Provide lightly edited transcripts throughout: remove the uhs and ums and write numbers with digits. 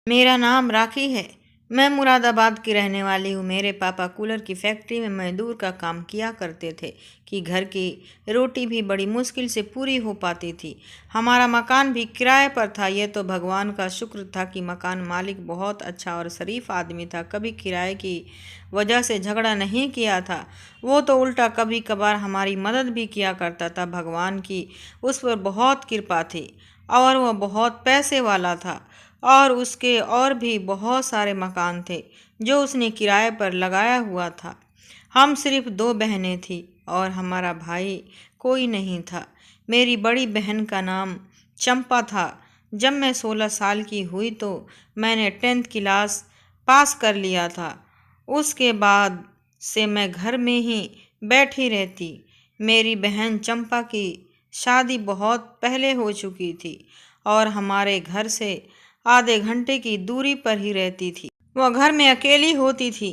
मेरा नाम राखी है। मैं मुरादाबाद की रहने वाली हूँ। मेरे पापा कूलर की फैक्ट्री में मजदूर का काम किया करते थे कि घर की रोटी भी बड़ी मुश्किल से पूरी हो पाती थी। हमारा मकान भी किराए पर था। यह तो भगवान का शुक्र था कि मकान मालिक बहुत अच्छा और शरीफ आदमी था। कभी किराए की वजह से झगड़ा नहीं किया था। वो तो उल्टा कभी कभार हमारी मदद भी किया करता था। भगवान की उस पर बहुत कृपा थी और वह बहुत पैसे वाला था और उसके और भी बहुत सारे मकान थे जो उसने किराए पर लगाया हुआ था। हम सिर्फ दो बहनें थीं और हमारा भाई कोई नहीं था। मेरी बड़ी बहन का नाम चंपा था। जब मैं 16 साल की हुई तो मैंने 10th क्लास पास कर लिया था। उसके बाद से मैं घर में ही बैठी रहती। मेरी बहन चंपा की शादी बहुत पहले हो चुकी थी और हमारे घर से आधे घंटे की दूरी पर ही रहती थी। वह घर में अकेली होती थी।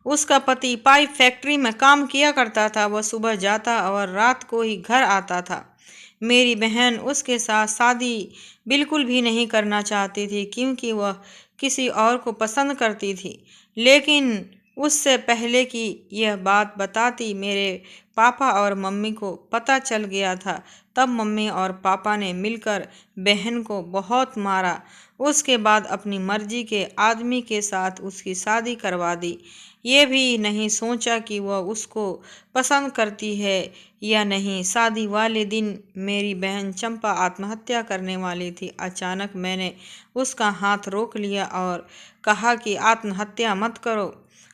उसका पति पाइप फैक्ट्री में काम किया करता था। वह सुबह जाता और रात को ही घर आता था। मेरी बहन उसके साथ शादी बिल्कुल भी नहीं करना चाहती थी क्योंकि वह किसी और को पसंद करती थी। लेकिन उससे पहले कि यह बात बताती मेरे पापा और मम्मी को पता चल गया था। तब मम्मी और पापा ने मिलकर बहन को बहुत मारा। उसके बाद अपनी मर्जी के आदमी के साथ उसकी शादी करवा दी। ये भी नहीं सोचा कि वह उसको पसंद करती है या नहीं। शादी वाले दिन मेरी बहन चंपा आत्महत्या करने वाली थी। अचानक मैंने उसका हाथ रोक लिया और कहा कि आत्महत्या मत करो।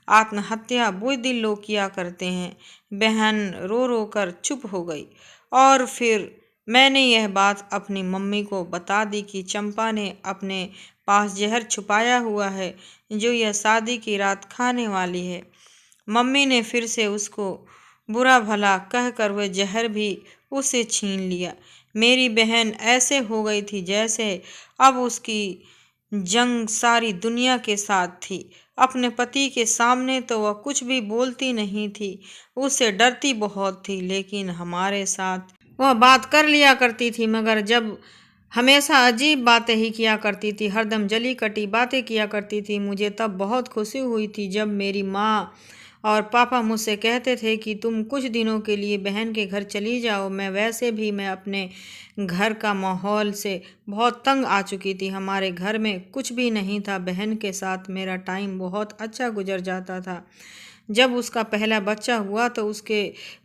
आत्महत्या बुज़दिल लोग किया करते हैं। बहन रो रो कर चुप हो गई और फिर मैंने यह बात अपनी मम्मी को बता दी कि चंपा ने अपने पास जहर छुपाया हुआ है जो यह शादी की रात खाने वाली है। मम्मी ने फिर से उसको बुरा भला कहकर वह जहर भी उससे छीन लिया। मेरी बहन ऐसे हो गई थी जैसे अब उसकी जंग सारी दुनिया के साथ थी। अपने पति के सामने तो वह कुछ भी बोलती नहीं थी, उससे डरती बहुत थी। लेकिन हमारे साथ वह बात कर लिया करती थी, मगर जब हमेशा अजीब बातें ही किया करती थी, हरदम जली कटी बातें किया करती थी। मुझे तब बहुत खुशी हुई थी जब मेरी माँ और पापा मुझसे कहते थे कि तुम कुछ दिनों के लिए बहन के घर चली जाओ। मैं अपने घर का माहौल से बहुत तंग आ चुकी थी। हमारे घर में कुछ भी नहीं था। बहन के साथ मेरा टाइम बहुत अच्छा गुजर जाता था। जब उसका पहला बच्चा हुआ तो उसके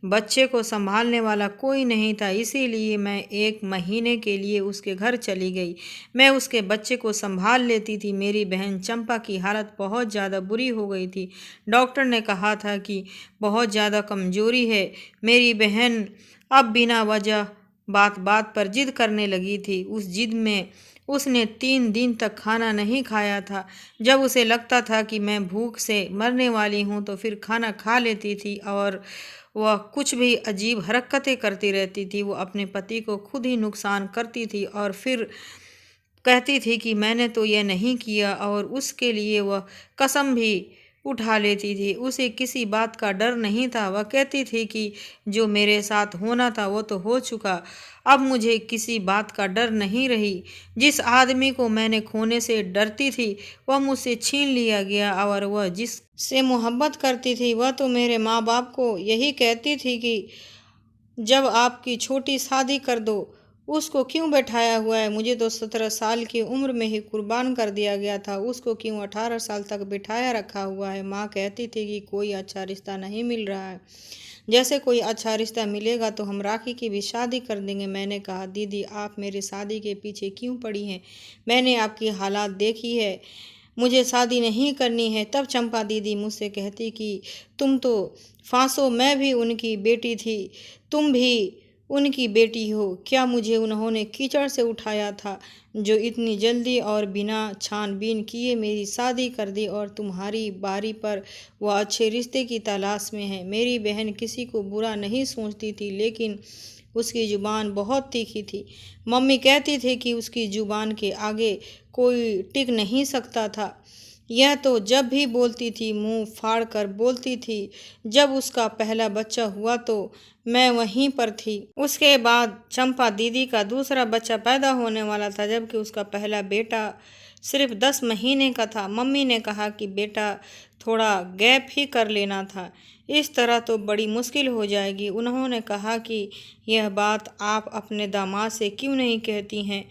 बच्चे को संभालने वाला कोई नहीं था, इसीलिए मैं 1 महीने के लिए उसके घर चली गई। मैं उसके बच्चे को संभाल लेती थी। मेरी बहन चंपा की हालत बहुत ज़्यादा बुरी हो गई थी। डॉक्टर ने कहा था कि बहुत ज़्यादा कमज़ोरी है। मेरी बहन अब बिना वजह बात बात पर जिद करने लगी थी। उस जिद में उसने 3 दिन तक खाना नहीं खाया था। जब उसे लगता था कि मैं भूख से मरने वाली हूँ तो फिर खाना खा लेती थी और वह कुछ भी अजीब हरकतें करती रहती थी। वो अपने पति को खुद ही नुकसान करती थी और फिर कहती थी कि मैंने तो यह नहीं किया, और उसके लिए वह कसम भी उठा लेती थी। उसे किसी बात का डर नहीं था। वह कहती थी कि जो मेरे साथ होना था वो तो हो चुका, अब मुझे किसी बात का डर नहीं रही। जिस आदमी को मैंने खोने से डरती थी वह मुझसे छीन लिया गया, और वह जिससे मोहब्बत करती थी वह तो मेरे माँ बाप को यही कहती थी कि जब आपकी छोटी शादी कर दो। उसको क्यों बैठाया हुआ है? मुझे तो 17 साल की उम्र में ही कुर्बान कर दिया गया था, उसको क्यों 18 साल तक बिठाया रखा हुआ है? माँ कहती थी कि कोई अच्छा रिश्ता नहीं मिल रहा है, जैसे कोई अच्छा रिश्ता मिलेगा तो हम राखी की भी शादी कर देंगे। मैंने कहा, दीदी आप मेरी शादी के पीछे क्यों पड़ी हैं? मैंने आपकी हालात देखी है, मुझे शादी नहीं करनी है। तब चंपा दीदी मुझसे कहती कि तुम तो फांसो, मैं भी उनकी बेटी थी, तुम भी उनकी बेटी हो। क्या मुझे उन्होंने कीचड़ से उठाया था जो इतनी जल्दी और बिना छानबीन किए मेरी शादी कर दी, और तुम्हारी बारी पर वह अच्छे रिश्ते की तलाश में है। मेरी बहन किसी को बुरा नहीं सोचती थी, लेकिन उसकी ज़ुबान बहुत तीखी थी। मम्मी कहती थी कि उसकी ज़ुबान के आगे कोई टिक नहीं सकता था। यह तो जब भी बोलती थी मुंह फाड़ कर बोलती थी। जब उसका पहला बच्चा हुआ तो मैं वहीं पर थी। उसके बाद चंपा दीदी का दूसरा बच्चा पैदा होने वाला था, जबकि उसका पहला बेटा सिर्फ 10 महीने का था। मम्मी ने कहा कि बेटा थोड़ा गैप ही कर लेना था, इस तरह तो बड़ी मुश्किल हो जाएगी। उन्होंने कहा कि यह बात आप अपने दामाद से क्यों नहीं कहती हैं।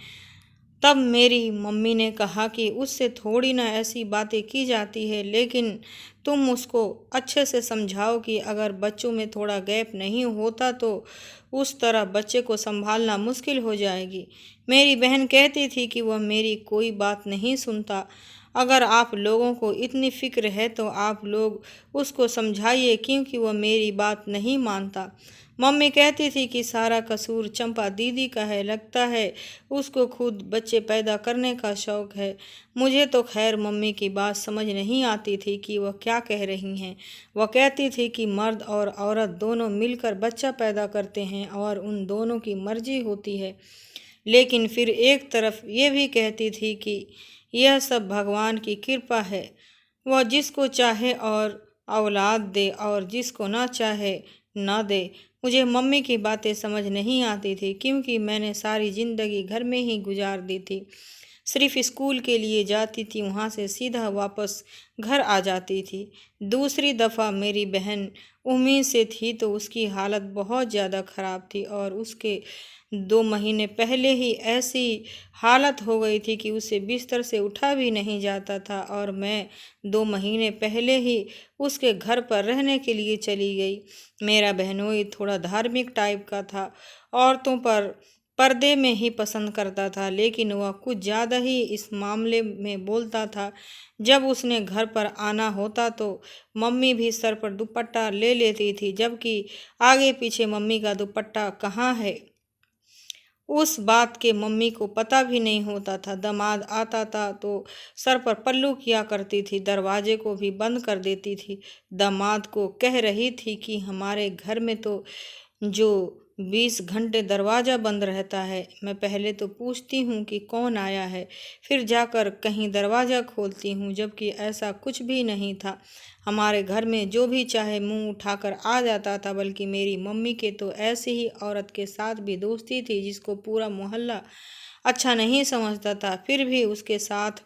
तब मेरी मम्मी ने कहा कि उससे थोड़ी ना ऐसी बातें की जाती है, लेकिन तुम उसको अच्छे से समझाओ कि अगर बच्चों में थोड़ा गैप नहीं होता तो उस तरह बच्चे को संभालना मुश्किल हो जाएगी। मेरी बहन कहती थी कि वह मेरी कोई बात नहीं सुनता। अगर आप लोगों को इतनी फिक्र है तो आप लोग उसको समझाइए, क्योंकि वह मेरी बात नहीं मानता। मम्मी कहती थी कि सारा कसूर चंपा दीदी का है, लगता है उसको खुद बच्चे पैदा करने का शौक है। मुझे तो खैर मम्मी की बात समझ नहीं आती थी कि वह क्या कह रही हैं। वह कहती थी कि मर्द और औरत दोनों मिलकर बच्चा पैदा करते हैं और उन दोनों की मर्जी होती है, लेकिन फिर एक तरफ ये भी कहती थी कि यह सब भगवान की कृपा है, वह जिसको चाहे और औलाद दे और जिसको ना चाहे ना दे। मुझे मम्मी की बातें समझ नहीं आती थी, क्योंकि मैंने सारी ज़िंदगी घर में ही गुजार दी थी। सिर्फ स्कूल के लिए जाती थी, वहाँ से सीधा वापस घर आ जाती थी। दूसरी दफ़ा मेरी बहन उम्मीद से थी तो उसकी हालत बहुत ज़्यादा ख़राब थी और उसके 2 महीने पहले ही ऐसी हालत हो गई थी कि उसे बिस्तर से उठा भी नहीं जाता था और मैं 2 महीने पहले ही उसके घर पर रहने के लिए चली गई। मेरा बहनोई थोड़ा धार्मिक टाइप का था, औरतों पर पर्दे में ही पसंद करता था, लेकिन वह कुछ ज़्यादा ही इस मामले में बोलता था। जब उसने घर पर आना होता तो मम्मी भी सर पर दुपट्टा ले लेती थी, जबकि आगे पीछे मम्मी का दुपट्टा कहाँ है उस बात के मम्मी को पता भी नहीं होता था। दामाद आता था तो सर पर पल्लू किया करती थी, दरवाजे को भी बंद कर देती थी। दामाद को कह रही थी कि हमारे घर में तो जो 20 घंटे दरवाज़ा बंद रहता है। मैं पहले तो पूछती हूँ कि कौन आया है, फिर जाकर कहीं दरवाज़ा खोलती हूँ, जबकि ऐसा कुछ भी नहीं था। हमारे घर में जो भी चाहे मुंह उठाकर आ जाता था, बल्कि मेरी मम्मी के तो ऐसी ही औरत के साथ भी दोस्ती थी जिसको पूरा मोहल्ला अच्छा नहीं समझता था, फिर भी उसके साथ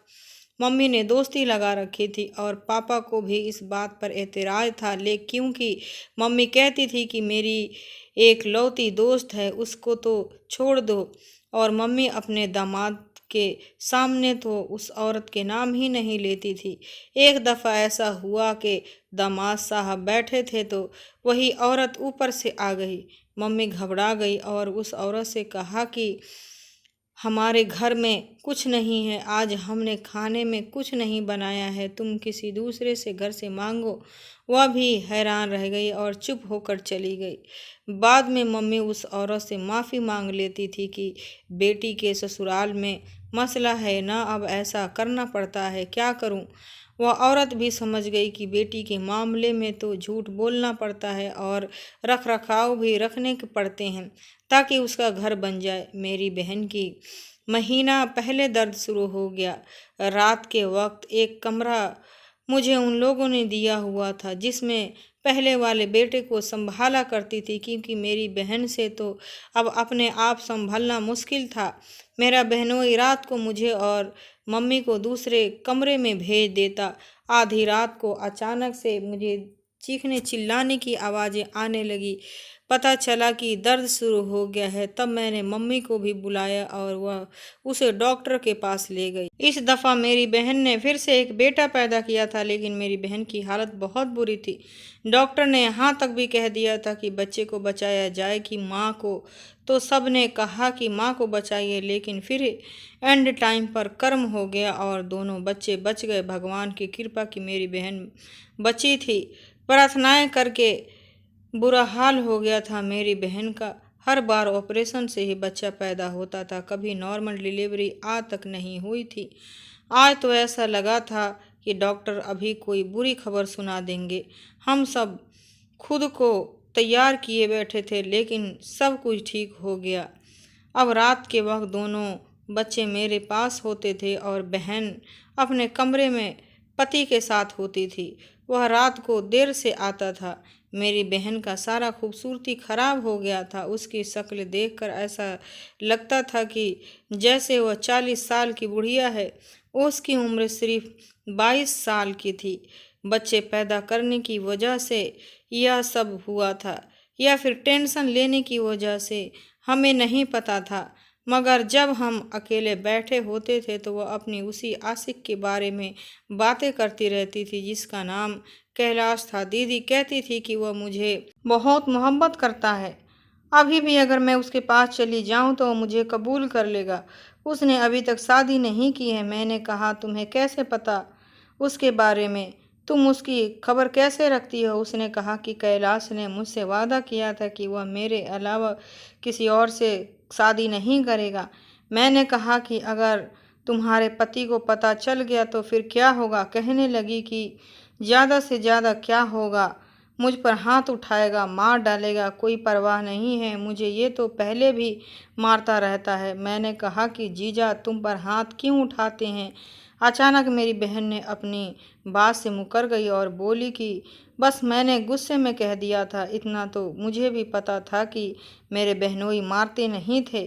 मम्मी ने दोस्ती लगा रखी थी। और पापा को भी इस बात पर एतराज़ था, लेकिन क्योंकि मम्मी कहती थी कि मेरी एक लौती दोस्त है, उसको तो छोड़ दो। और मम्मी अपने दामाद के सामने तो उस औरत के नाम ही नहीं लेती थी। एक दफ़ा ऐसा हुआ कि दामाद साहब बैठे थे तो वही औरत ऊपर से आ गई। मम्मी घबरा गई और उस औरत से कहा कि हमारे घर में कुछ नहीं है, आज हमने खाने में कुछ नहीं बनाया है, तुम किसी दूसरे से घर से मांगो। वह भी हैरान रह गई और चुप होकर चली गई। बाद में मम्मी उस औरत से माफ़ी मांग लेती थी कि बेटी के ससुराल में मसला है ना, अब ऐसा करना पड़ता है, क्या करूं। वह औरत भी समझ गई कि बेटी के मामले में तो झूठ बोलना पड़ता है और रख रखाव भी रखने के पड़ते हैं ताकि उसका घर बन जाए। मेरी बहन की महीना पहले दर्द शुरू हो गया। रात के वक्त एक कमरा मुझे उन लोगों ने दिया हुआ था जिसमें पहले वाले बेटे को संभाला करती थी, क्योंकि मेरी बहन से तो अब अपने आप संभालना मुश्किल था। मेरा बहनोई रात को मुझे और मम्मी को दूसरे कमरे में भेज देता। आधी रात को अचानक से मुझे चीखने चिल्लाने की आवाज़ें आने लगी। पता चला कि दर्द शुरू हो गया है। तब मैंने मम्मी को भी बुलाया और वह उसे डॉक्टर के पास ले गई। इस दफ़ा मेरी बहन ने फिर से एक बेटा पैदा किया था, लेकिन मेरी बहन की हालत बहुत बुरी थी। डॉक्टर ने यहाँ तक भी कह दिया था कि बच्चे को बचाया जाए कि माँ को। तो सब ने कहा कि माँ को बचाइए, लेकिन फिर एंड टाइम पर कर्म हो गया और दोनों बच्चे बच गए। भगवान की कृपा की मेरी बहन बची थी। प्रार्थनाएं करके बुरा हाल हो गया था मेरी बहन का। हर बार ऑपरेशन से ही बच्चा पैदा होता था, कभी नॉर्मल डिलीवरी आज तक नहीं हुई थी। आज तो ऐसा लगा था कि डॉक्टर अभी कोई बुरी खबर सुना देंगे। हम सब खुद को तैयार किए बैठे थे, लेकिन सब कुछ ठीक हो गया। अब रात के वक्त दोनों बच्चे मेरे पास होते थे और बहन अपने कमरे में पति के साथ होती थी। वह रात को देर से आता था। मेरी बहन का सारा खूबसूरती खराब हो गया था। उसकी शक्ल देखकर ऐसा लगता था कि जैसे वह 40 साल की बुढ़िया है। उसकी उम्र सिर्फ 22 साल की थी। बच्चे पैदा करने की वजह से यह सब हुआ था या फिर टेंशन लेने की वजह से, हमें नहीं पता था। मगर जब हम अकेले बैठे होते थे तो वह अपनी उसी आशिक के बारे में बातें करती रहती थी जिसका नाम कैलाश था। दीदी कहती थी कि वह मुझे बहुत मोहब्बत करता है। अभी भी अगर मैं उसके पास चली जाऊं तो वो मुझे कबूल कर लेगा। उसने अभी तक शादी नहीं की है। मैंने कहा, तुम्हें कैसे पता उसके बारे में? तुम उसकी खबर कैसे रखती हो? उसने कहा कि कैलाश ने मुझसे वादा किया था कि वह मेरे अलावा किसी और से शादी नहीं करेगा। मैंने कहा कि अगर तुम्हारे पति को पता चल गया तो फिर क्या होगा? कहने लगी कि ज़्यादा से ज़्यादा क्या होगा, मुझ पर हाथ उठाएगा, मार डालेगा, कोई परवाह नहीं है, मुझे ये तो पहले भी मारता रहता है। मैंने कहा कि जीजा तुम पर हाथ क्यों उठाते हैं? अचानक मेरी बहन ने अपनी बात से मुकर गई और बोली कि बस मैंने गुस्से में कह दिया था। इतना तो मुझे भी पता था कि मेरे बहनोई मारते नहीं थे,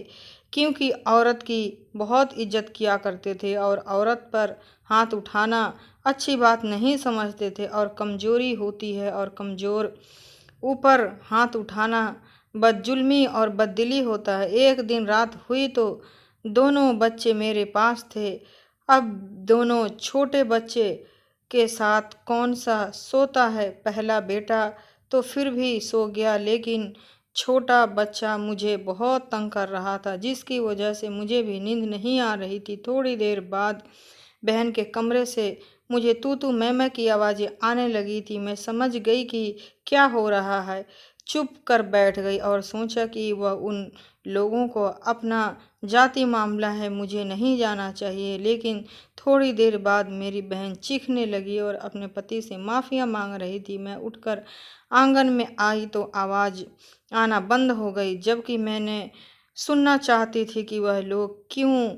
क्योंकि औरत की बहुत इज्जत किया करते थे और औरत पर हाथ उठाना अच्छी बात नहीं समझते थे और कमज़ोरी होती है और कमज़ोर ऊपर हाथ उठाना बदजुल्मी और बददिली होता है। एक दिन रात हुई तो दोनों बच्चे मेरे पास थे। अब दोनों छोटे बच्चे के साथ कौन सा सोता है? पहला बेटा तो फिर भी सो गया, लेकिन छोटा बच्चा मुझे बहुत तंग कर रहा था जिसकी वजह से मुझे भी नींद नहीं आ रही थी। थोड़ी देर बाद बहन के कमरे से मुझे तू तू मैं की आवाज़ें आने लगी थी। मैं समझ गई कि क्या हो रहा है। चुप कर बैठ गई और सोचा कि वह उन लोगों को अपना जाति मामला है, मुझे नहीं जाना चाहिए। लेकिन थोड़ी देर बाद मेरी बहन चीखने लगी और अपने पति से माफ़िया मांग रही थी। मैं उठकर आंगन में आई तो आवाज़ आना बंद हो गई, जबकि मैंने सुनना चाहती थी कि वह लोग क्यों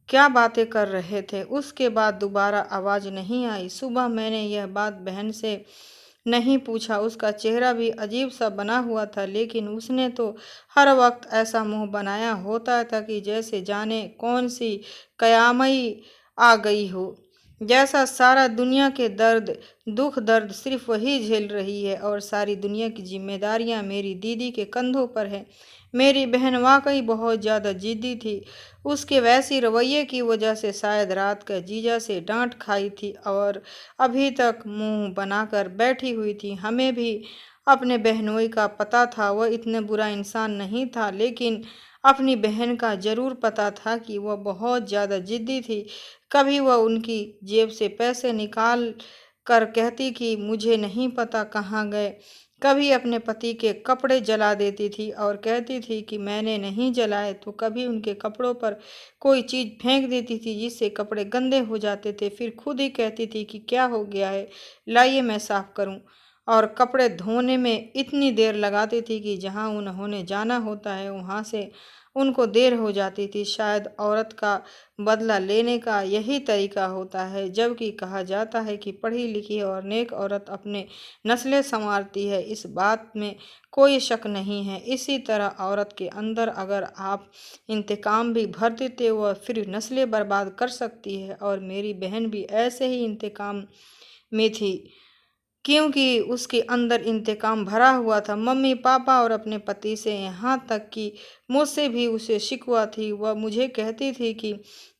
क्या बातें कर रहे थे। उसके बाद दोबारा आवाज़ नहीं आई। सुबह मैंने यह बात बहन से नहीं पूछा। उसका चेहरा भी अजीब सा बना हुआ था, लेकिन उसने तो हर वक्त ऐसा मुंह बनाया होता था कि जैसे जाने कौन सी कयामई आ गई हो, जैसा सारा दुनिया के दर्द दुख दर्द सिर्फ वही झेल रही है और सारी दुनिया की जिम्मेदारियां मेरी दीदी के कंधों पर है। मेरी बहन वाकई बहुत ज़्यादा जिद्दी थी। उसके वैसी रवैये की वजह से शायद रात का जीजा से डांट खाई थी और अभी तक मुंह बनाकर बैठी हुई थी। हमें भी अपने बहनोई का पता था। वह इतने बुरा इंसान नहीं था, लेकिन अपनी बहन का ज़रूर पता था कि वह बहुत ज़्यादा जिद्दी थी। कभी वह उनकी जेब से पैसे निकाल कर कहती कि मुझे नहीं पता कहाँ गए। कभी अपने पति के कपड़े जला देती थी और कहती थी कि मैंने नहीं जलाए, तो कभी उनके कपड़ों पर कोई चीज़ फेंक देती थी जिससे कपड़े गंदे हो जाते थे। फिर खुद ही कहती थी कि क्या हो गया है, लाइए मैं साफ़ करूं। और कपड़े धोने में इतनी देर लगाती थी कि जहां उन्होंने जाना होता है वहां से उनको देर हो जाती थी। शायद औरत का बदला लेने का यही तरीका होता है। जबकि कहा जाता है कि पढ़ी लिखी और नेक औरत अपने नस्लें संवारती है, इस बात में कोई शक नहीं है। इसी तरह औरत के अंदर अगर आप इंतकाम भी भर देते वह फिर नस्लें बर्बाद कर सकती है। और मेरी बहन भी ऐसे ही इंतकाम में थी, क्योंकि उसके अंदर इंतकाम भरा हुआ था, मम्मी पापा और अपने पति से, यहाँ तक कि मुझसे भी उसे शिकवा थी। वह मुझे कहती थी कि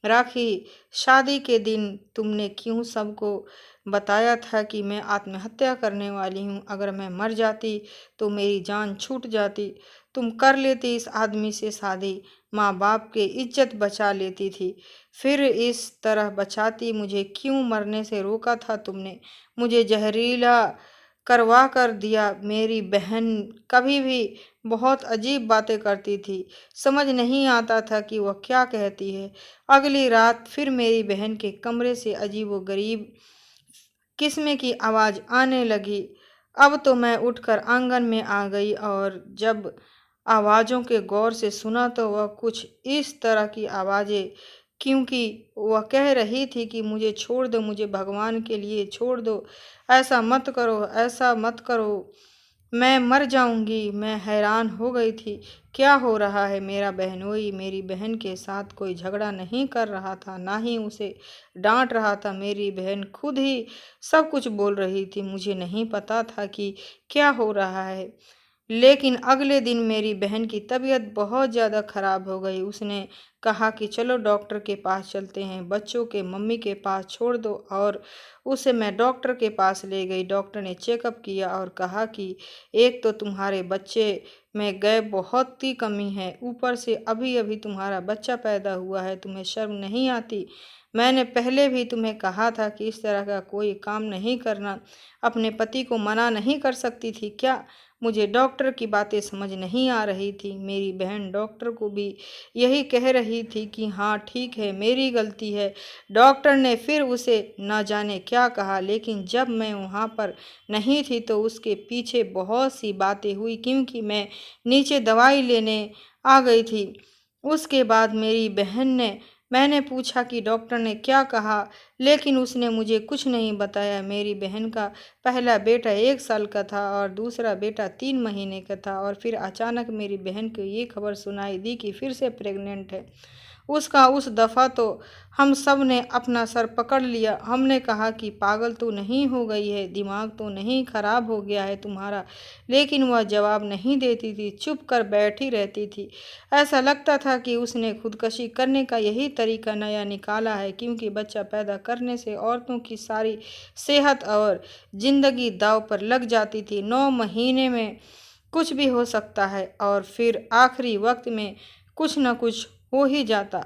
राखी, शादी के दिन तुमने क्यों सबको बताया था कि मैं आत्महत्या करने वाली हूँ? अगर मैं मर जाती तो मेरी जान छूट जाती। तुम कर लेती इस आदमी से शादी, माँ बाप की इज्जत बचा लेती थी। फिर इस तरह बचाती, मुझे क्यों मरने से रोका था तुमने? मुझे जहरीला करवा कर दिया। मेरी बहन कभी भी बहुत अजीब बातें करती थी, समझ नहीं आता था कि वह क्या कहती है। अगली रात फिर मेरी बहन के कमरे से अजीबोगरीब किस्म की आवाज़ आने लगी। अब तो मैं उठकर आंगन में आ गई और जब आवाज़ों के गौर से सुना तो वह कुछ इस तरह की आवाज़ें, क्योंकि वह कह रही थी कि मुझे छोड़ दो, मुझे भगवान के लिए छोड़ दो, ऐसा मत करो, ऐसा मत करो। मैं मर जाऊंगी। मैं हैरान हो गई थी। क्या हो रहा है? मेरा बहनोई मेरी बहन के साथ कोई झगड़ा नहीं कर रहा था, ना ही उसे डांट रहा था। मेरी बहन खुद ही सब कुछ बोल रही थी। मुझे नहीं पता था कि क्या हो रहा है। लेकिन अगले दिन मेरी बहन की तबीयत बहुत ज़्यादा ख़राब हो गई। उसने कहा कि चलो डॉक्टर के पास चलते हैं, बच्चों के मम्मी के पास छोड़ दो। और उसे मैं डॉक्टर के पास ले गई। डॉक्टर ने चेकअप किया और कहा कि एक तो तुम्हारे बच्चे में गैप बहुत ही कमी है, ऊपर से अभी अभी तुम्हारा बच्चा पैदा हुआ है। तुम्हें शर्म नहीं आती? मैंने पहले भी तुम्हें कहा था कि इस तरह का कोई काम नहीं करना। अपने पति को मना नहीं कर सकती थी क्या? मुझे डॉक्टर की बातें समझ नहीं आ रही थी। मेरी बहन डॉक्टर को भी यही कह रही थी कि हाँ ठीक है, मेरी गलती है। डॉक्टर ने फिर उसे न जाने क्या कहा, लेकिन जब मैं वहाँ पर नहीं थी तो उसके पीछे बहुत सी बातें हुई, क्योंकि मैं नीचे दवाई लेने आ गई थी। उसके बाद मेरी बहन ने मैंने पूछा कि डॉक्टर ने क्या कहा, लेकिन उसने मुझे कुछ नहीं बताया। मेरी बहन का पहला बेटा 1 साल का था और दूसरा बेटा 3 महीने का था, और फिर अचानक मेरी बहन को ये खबर सुनाई दी कि फिर से प्रेग्नेंट है। उसका उस दफ़ा तो हम सब ने अपना सर पकड़ लिया। हमने कहा कि पागल तो नहीं हो गई है, दिमाग तो नहीं खराब हो गया है तुम्हारा? लेकिन वह जवाब नहीं देती थी, चुप कर बैठी रहती थी। ऐसा लगता था कि उसने खुदकशी करने का यही तरीका नया निकाला है, क्योंकि बच्चा पैदा करने से औरतों की सारी सेहत और ज़िंदगी दांव पर लग जाती थी। 9 महीने में कुछ भी हो सकता है और फिर आखिरी वक्त में कुछ न कुछ हो ही जाता।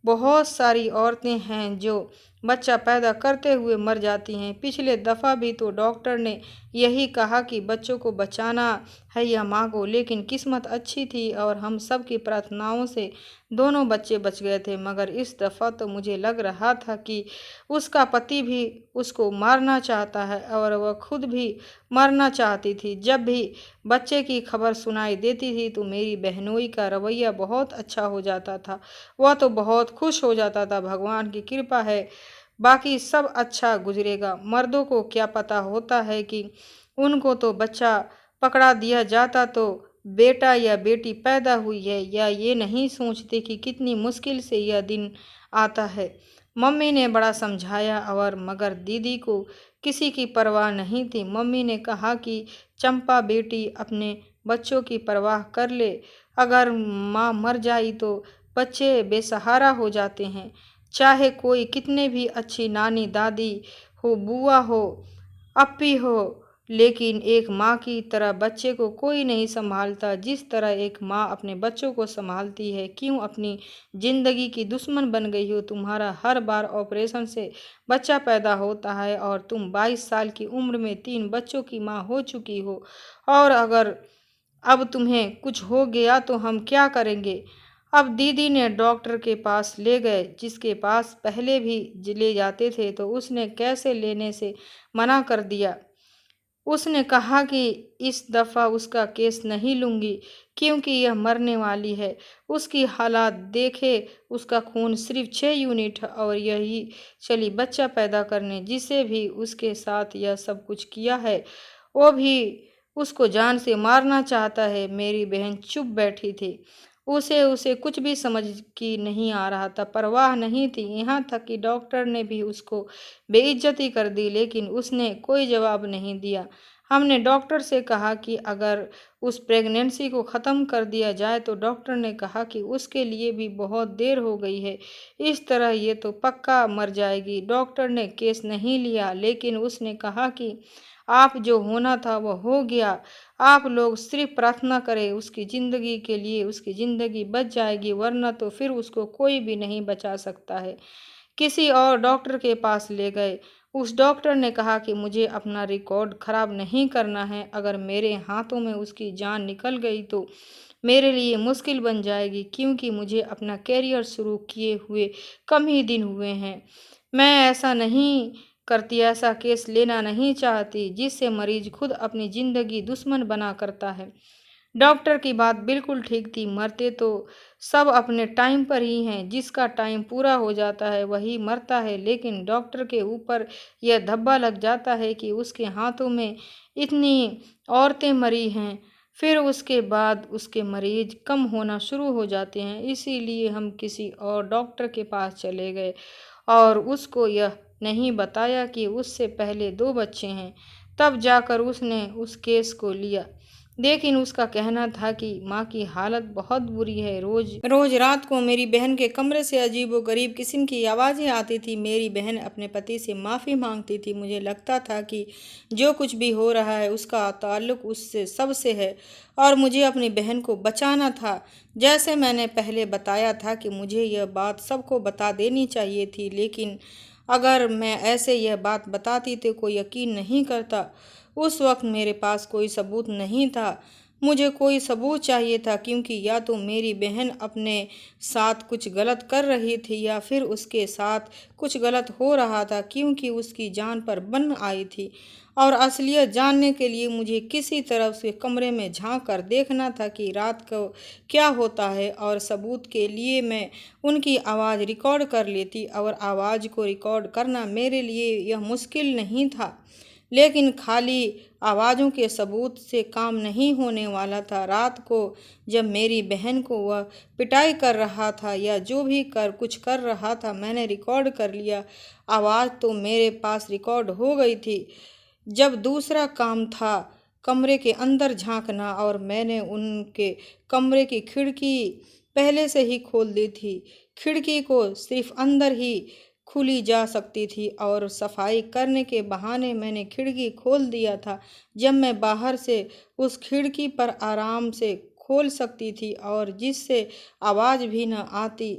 बहुत सारी औरतें हैं जो बच्चा पैदा करते हुए मर जाती हैं। पिछले दफ़ा भी तो डॉक्टर ने यही कहा कि बच्चों को बचाना है या माँ को, लेकिन किस्मत अच्छी थी और हम सब की प्रार्थनाओं से दोनों बच्चे बच गए थे। मगर इस दफ़ा तो मुझे लग रहा था कि उसका पति भी उसको मारना चाहता है और वह खुद भी मरना चाहती थी। जब भी बच्चे की खबर सुनाई देती थी तो मेरी बहनोई का रवैया बहुत अच्छा हो जाता था। वह तो बहुत खुश हो जाता था, भगवान की कृपा है, बाकी सब अच्छा गुजरेगा। मर्दों को क्या पता होता है कि उनको तो बच्चा पकड़ा दिया जाता तो बेटा या बेटी पैदा हुई है, या ये नहीं सोचते कि कितनी मुश्किल से यह दिन आता है। मम्मी ने बड़ा समझाया और मगर दीदी को किसी की परवाह नहीं थी। मम्मी ने कहा कि चंपा बेटी अपने बच्चों की परवाह कर ले। अगर माँ मर जाई तो बच्चे बेसहारा हो जाते हैं। चाहे कोई कितने भी अच्छी नानी दादी हो, बुआ हो, अपी हो, लेकिन एक माँ की तरह बच्चे को कोई नहीं संभालता जिस तरह एक माँ अपने बच्चों को संभालती है। क्यों अपनी ज़िंदगी की दुश्मन बन गई हो? तुम्हारा हर बार ऑपरेशन से बच्चा पैदा होता है और तुम 22 साल की उम्र में 3 बच्चों की माँ हो चुकी हो, और अगर अब तुम्हें कुछ हो गया तो हम क्या करेंगे? अब दीदी ने डॉक्टर के पास ले गए, जिसके पास पहले भी ले जाते थे, तो उसने कैसे लेने से मना कर दिया। उसने कहा कि इस दफ़ा उसका केस नहीं लूँगी, क्योंकि यह मरने वाली है। उसकी हालात देखे, उसका खून सिर्फ 6 यूनिट है और यही चली बच्चा पैदा करने। जिसे भी उसके साथ यह सब कुछ किया है वो भी उसको जान से मारना चाहता है। मेरी बहन चुप बैठी थी। उसे उसे कुछ भी समझ की नहीं आ रहा था, परवाह नहीं थी। यहाँ तक कि डॉक्टर ने भी उसको बेइज्जती कर दी, लेकिन उसने कोई जवाब नहीं दिया। हमने डॉक्टर से कहा कि अगर उस प्रेगनेंसी को ख़त्म कर दिया जाए, तो डॉक्टर ने कहा कि उसके लिए भी बहुत देर हो गई है, इस तरह ये तो पक्का मर जाएगी। डॉक्टर ने केस नहीं लिया, लेकिन उसने कहा कि आप जो होना था वह हो गया। आप लोग सिर्फ प्रार्थना करें उसकी ज़िंदगी के लिए, उसकी ज़िंदगी बच जाएगी, वरना तो फिर उसको कोई भी नहीं बचा सकता है। किसी और डॉक्टर के पास ले गए। उस डॉक्टर ने कहा कि मुझे अपना रिकॉर्ड ख़राब नहीं करना है। अगर मेरे हाथों में उसकी जान निकल गई तो मेरे लिए मुश्किल बन जाएगी, क्योंकि मुझे अपना करियर शुरू किए हुए कम ही दिन हुए हैं। मैं ऐसा नहीं करती, ऐसा केस लेना नहीं चाहती जिससे मरीज खुद अपनी ज़िंदगी दुश्मन बना करता है। डॉक्टर की बात बिल्कुल ठीक थी, मरते तो सब अपने टाइम पर ही हैं, जिसका टाइम पूरा हो जाता है वही मरता है। लेकिन डॉक्टर के ऊपर यह धब्बा लग जाता है कि उसके हाथों में इतनी औरतें मरी हैं, फिर उसके बाद उसके मरीज कम होना शुरू हो जाते हैं। इसीलिए हम किसी और डॉक्टर के पास चले गए और उसको यह नहीं बताया कि उससे पहले 2 बच्चे हैं। तब जाकर उसने उस केस को लिया। लेकिन उसका कहना था कि माँ की हालत बहुत बुरी है। रोज रोज रात को मेरी बहन के कमरे से अजीबोगरीब किस्म की आवाज़ें आती थी। मेरी बहन अपने पति से माफ़ी मांगती थी। मुझे लगता था कि जो कुछ भी हो रहा है उसका ताल्लुक उससे सबसे है और मुझे अपनी बहन को बचाना था। जैसे मैंने पहले बताया था कि मुझे यह बात सबको बता देनी चाहिए थी, लेकिन अगर मैं ऐसे यह बात बताती तो कोई यकीन नहीं करता। उस वक्त मेरे पास कोई सबूत नहीं था। मुझे कोई सबूत चाहिए था, क्योंकि या तो मेरी बहन अपने साथ कुछ गलत कर रही थी या फिर उसके साथ कुछ गलत हो रहा था, क्योंकि उसकी जान पर बन आई थी। और असलियत जानने के लिए मुझे किसी तरह उसके कमरे में झांक कर देखना था कि रात को क्या होता है, और सबूत के लिए मैं उनकी आवाज़ रिकॉर्ड कर लेती। और आवाज़ को रिकॉर्ड करना मेरे लिए यह मुश्किल नहीं था, लेकिन खाली आवाज़ों के सबूत से काम नहीं होने वाला था। रात को जब मेरी बहन को वह पिटाई कर रहा था या जो भी कुछ कर रहा था, मैंने रिकॉर्ड कर लिया। आवाज़ तो मेरे पास रिकॉर्ड हो गई थी। जब दूसरा काम था कमरे के अंदर झांकना, और मैंने उनके कमरे की खिड़की पहले से ही खोल दी थी। खिड़की को सिर्फ अंदर ही खुली जा सकती थी और सफाई करने के बहाने मैंने खिड़की खोल दिया था। जब मैं बाहर से उस खिड़की पर आराम से खोल सकती थी और जिससे आवाज़ भी न आती।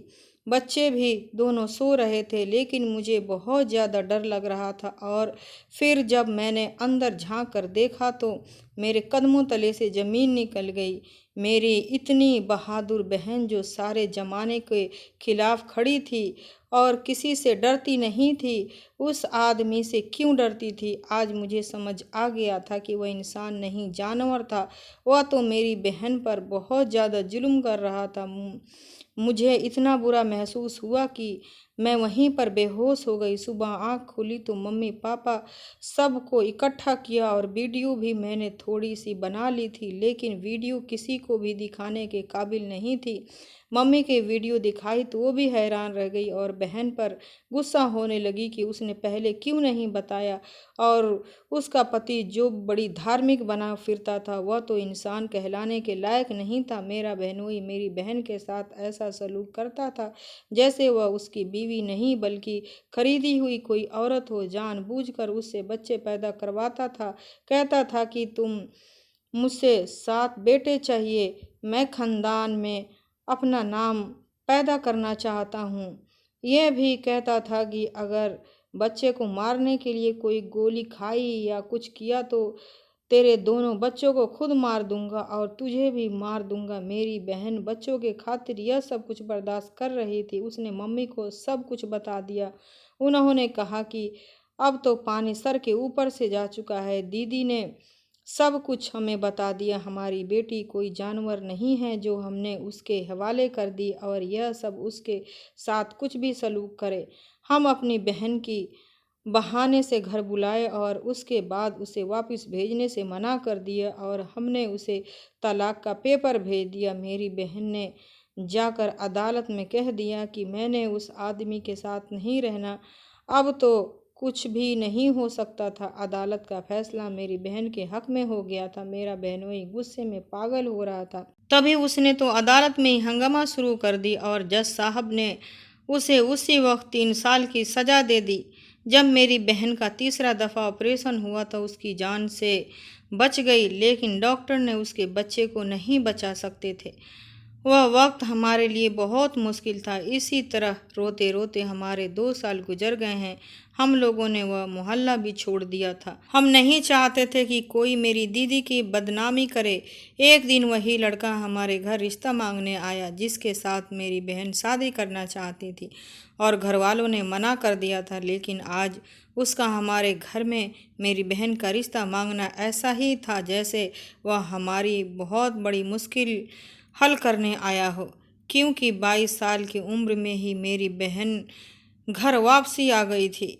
बच्चे भी दोनों सो रहे थे, लेकिन मुझे बहुत ज़्यादा डर लग रहा था। और फिर जब मैंने अंदर झांक कर देखा तो मेरे कदमों तले से ज़मीन निकल गई। मेरी इतनी बहादुर बहन जो सारे ज़माने के खिलाफ खड़ी थी और किसी से डरती नहीं थी, उस आदमी से क्यों डरती थी? आज मुझे समझ आ गया था कि वह इंसान नहीं जानवर था। वह तो मेरी बहन पर बहुत ज़्यादा जुल्म कर रहा था। मुझे इतना बुरा महसूस हुआ कि मैं वहीं पर बेहोश हो गई। सुबह आँख खुली तो मम्मी पापा सबको इकट्ठा किया और वीडियो भी मैंने थोड़ी सी बना ली थी, लेकिन वीडियो किसी को भी दिखाने के काबिल नहीं थी। मम्मी के वीडियो दिखाई तो वो भी हैरान रह गई और बहन पर गुस्सा होने लगी कि उसने पहले क्यों नहीं बताया। और उसका पति जो बड़ी धार्मिक बना फिरता था, वह तो इंसान कहलाने के लायक नहीं था। मेरा बहनोई मेरी बहन के साथ ऐसा सलूक करता था जैसे वह उसकी बीवी नहीं बल्कि खरीदी हुई कोई औरत हो। जानबूझकर उससे बच्चे पैदा करवाता था। कहता था कि तुम मुझसे 7 बेटे चाहिए, मैं खानदान में अपना नाम पैदा करना चाहता हूँ। यह भी कहता था कि अगर बच्चे को मारने के लिए कोई गोली खाई या कुछ किया तो तेरे दोनों बच्चों को खुद मार दूंगा और तुझे भी मार दूंगा। मेरी बहन बच्चों के खातिर यह सब कुछ बर्दाश्त कर रही थी। उसने मम्मी को सब कुछ बता दिया। उन्होंने कहा कि अब तो पानी सर के ऊपर से जा चुका है। दीदी ने सब कुछ हमें बता दिया। हमारी बेटी कोई जानवर नहीं है जो हमने उसके हवाले कर दी और यह सब उसके साथ कुछ भी सलूक करे। हम अपनी बहन की बहाने से घर बुलाए और उसके बाद उसे वापस भेजने से मना कर दिया और हमने उसे तलाक का पेपर भेज दिया। मेरी बहन ने जाकर अदालत में कह दिया कि मैंने उस आदमी के साथ नहीं रहना। अब तो कुछ भी नहीं हो सकता था। अदालत का फैसला मेरी बहन के हक में हो गया था। मेरा बहनोई गुस्से में पागल हो रहा था। तभी उसने तो अदालत में ही हंगामा शुरू कर दी और जज साहब ने उसे उसी वक्त 3 साल की सज़ा दे दी। जब मेरी बहन का तीसरा दफ़ा ऑपरेशन हुआ तो उसकी जान से बच गई, लेकिन डॉक्टर ने उसके बच्चे को नहीं बचा सकते थे। वह वक्त हमारे लिए बहुत मुश्किल था। इसी तरह रोते रोते हमारे 2 साल गुजर गए हैं। हम लोगों ने वह मोहल्ला भी छोड़ दिया था। हम नहीं चाहते थे कि कोई मेरी दीदी की बदनामी करे। एक दिन वही लड़का हमारे घर रिश्ता मांगने आया जिसके साथ मेरी बहन शादी करना चाहती थी और घर वालों ने मना कर दिया था, लेकिन आज उसका हमारे घर में मेरी बहन का रिश्ता मांगना ऐसा ही था जैसे वह हमारी बहुत बड़ी मुश्किल हल करने आया हो, क्योंकि 22 साल की उम्र में ही मेरी बहन घर वापसी आ गई थी।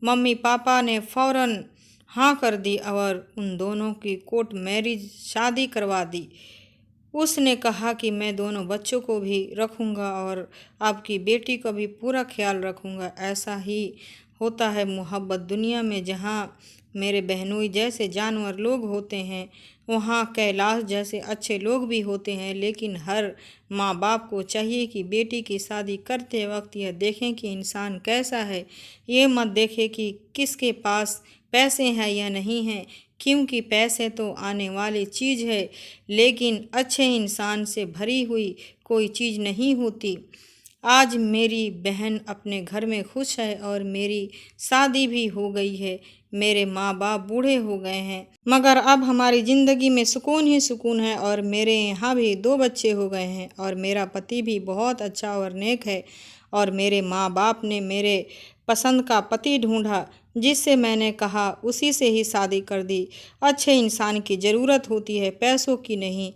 मम्मी पापा ने फौरन हाँ कर दी और उन दोनों की कोर्ट मैरिज शादी करवा दी। उसने कहा कि मैं दोनों बच्चों को भी रखूँगा और आपकी बेटी का भी पूरा ख्याल रखूँगा। ऐसा ही होता है मोहब्बत दुनिया में, जहाँ मेरे बहनोई जैसे जानवर लोग होते हैं वहाँ कैलाश जैसे अच्छे लोग भी होते हैं। लेकिन हर माँ बाप को चाहिए कि बेटी की शादी करते वक्त यह देखें कि इंसान कैसा है, ये मत देखें कि किसके पास पैसे हैं या नहीं हैं, क्योंकि पैसे तो आने वाली चीज़ है लेकिन अच्छे इंसान से भरी हुई कोई चीज़ नहीं होती। आज मेरी बहन अपने घर में खुश है और मेरी शादी भी हो गई है। मेरे माँ बाप बूढ़े हो गए हैं मगर अब हमारी ज़िंदगी में सुकून ही सुकून है और मेरे यहाँ भी 2 बच्चे हो गए हैं और मेरा पति भी बहुत अच्छा और नेक है और मेरे माँ बाप ने मेरे पसंद का पति ढूंढा जिससे मैंने कहा उसी से ही शादी कर दी। अच्छे इंसान की ज़रूरत होती है, पैसों की नहीं।